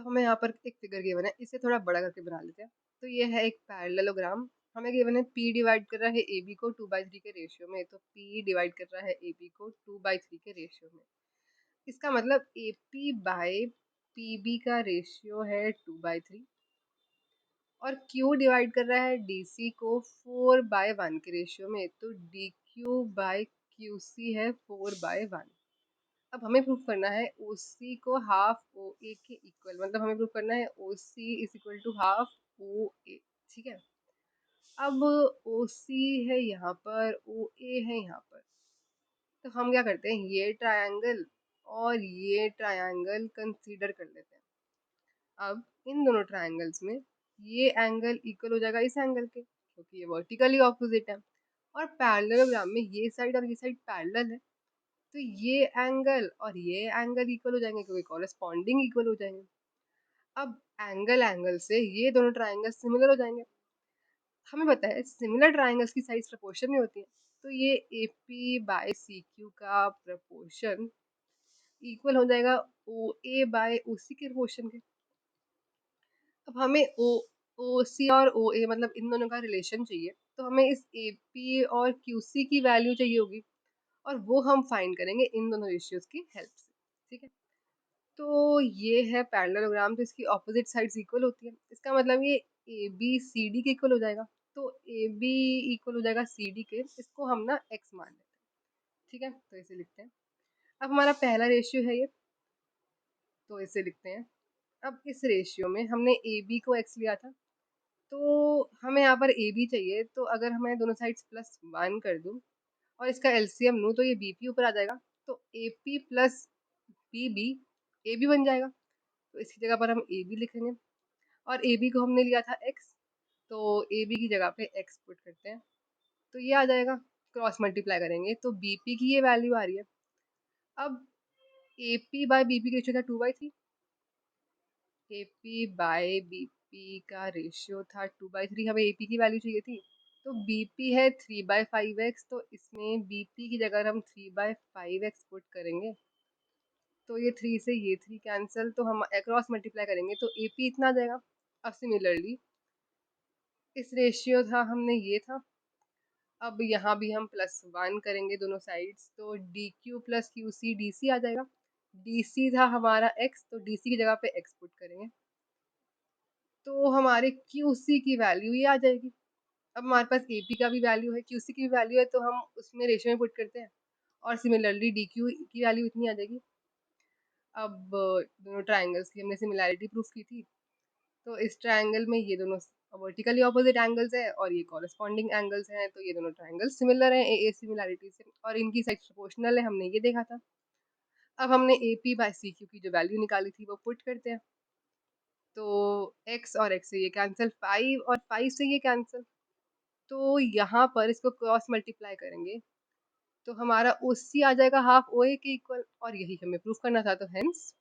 हमें यहाँ पर एक फिगर गिवन है, इसे थोड़ा बड़ा करके बना लेते हैं। तो ये है एक पैरेललोग्राम, हमें गिवन है P डिवाइड कर रहा है AB को 2/3 के रेशियो में, तो P डिवाइड कर रहा है AB को 2/3 के रेशियो में। इसका मतलब AP बाय PB का रेशियो है 2/3 और Q डिवाइड कर रहा है DC को 4/1 के रेशियो में, तो DQ बाय QC है 4/1। अब हमें प्रूफ करना है OC को हाफ OA के इक्वल, मतलब हमें प्रूफ करना है OC is equal to half OA। ठीक है, अब OC है यहाँ पर, OA है यहाँ पर, तो हम क्या करते हैं, ये ट्रायंगल और ये ट्रायंगल कंसीडर कर लेते हैं। अब इन दोनों ट्रायंगल्स में ये एंगल इक्वल हो जाएगा इस एंगल के, क्योंकि ये वर्टिकली ऑपोजिट है, और पैरेललोग्राम में ये साइड और ये साइड पैरेलल है, तो ये एंगल और ये एंगल इक्वल हो जाएंगे, क्योंकि कॉरेस्पॉन्डिंग इक्वल हो जाएंगे। अब एंगल से ये दोनों ट्रायंगल सिमिलर हो जाएंगे। हमें पता है सिमिलर ट्रायंगल्स की साइड्स प्रोपोर्शन में होती है, तो ये AP बाय CQ का प्रोपोर्शन इक्वल हो जाएगा OA बाय OC के प्रोपोर्शन के। अब हमें OC और OA मतलब इन दोनों का रिलेशन चाहिए, तो हमें इस AP और QC की वैल्यू चाहिए होगी, और वो हम फाइंड करेंगे इन दोनों रेशियोज की हेल्प से। ठीक है, तो ये है पैरेललोग्राम, तो इसकी ऑपोजिट साइड्स इक्वल होती है, इसका मतलब ये AB CD के इक्वल हो जाएगा, तो AB इक्वल हो जाएगा CD के, इसको हम ना x मान लेते हैं। ठीक है, तो इसे लिखते हैं। अब हमारा पहला रेशियो है ये, तो इसे लिखते हैं। अब इस रेशियो में हमने AB को x लिया था, तो हमें यहाँ पर AB चाहिए, तो अगर मैं दोनों साइड्स +1 कर दूँ और इसका LCM लूँ, तो ये BP ऊपर आ जाएगा, तो AP प्लस BB AB बन जाएगा, तो इसकी जगह पर हम AB लिखेंगे, और AB को हमने लिया था x, तो AB की जगह पे x पुट करते हैं, तो ये आ जाएगा, क्रॉस मल्टीप्लाई करेंगे तो BP की ये वैल्यू आ रही है। अब AP बाय BP का रेशियो था 2/3, AP बाय BP का रेशियो था 2/3, हमें AP की वैल्यू चाहिए थी, तो BP है 3/5x, तो इसमें BP की जगह हम 3/5x पुट करेंगे, तो ये 3 से ये 3 कैंसिल, तो हम क्रॉस मल्टीप्लाई करेंगे तो AP इतना आ जाएगा। अब सिमिलरली इस रेशियो था हमने ये था, अब यहाँ भी हम +1 करेंगे दोनों साइड्स, तो DQ प्लस QC DC आ जाएगा। DC था हमारा x, तो DC की जगह पे x पुट करेंगे, तो हमारे QC की वैल्यू ये आ जाएगी। अब हमारे पास AP का भी वैल्यू है, QC की भी वैल्यू है, तो हम उसमें रेशियो में पुट करते हैं, और सिमिलरली DQ की वैल्यू इतनी आ जाएगी। अब दोनों ट्राइंगल्स की हमने सिमिलैरिटी प्रूफ की थी, तो इस ट्रायंगल में ये दोनों वर्टिकली ऑपोजिट एंगल्स हैं और ये कॉरेस्पॉन्डिंग एंगल्स हैं, तो ये दोनों ट्रायंगल्स सिमिलर हैं AA सिमिलैरिटी से, और इनकी साइड्स प्रोपोर्शनल है, हमने ये देखा था। अब हमने AP बाय CQ की जो वैल्यू निकाली थी वो पुट करते हैं, तो x और x से ये कैंसिल, 5 और 5 से ये कैंसिल, तो यहाँ पर इसको क्रॉस मल्टीप्लाई करेंगे तो हमारा OC आ जाएगा हाफ OA के इक्वल, और यही हमें प्रूफ करना था, तो हेंस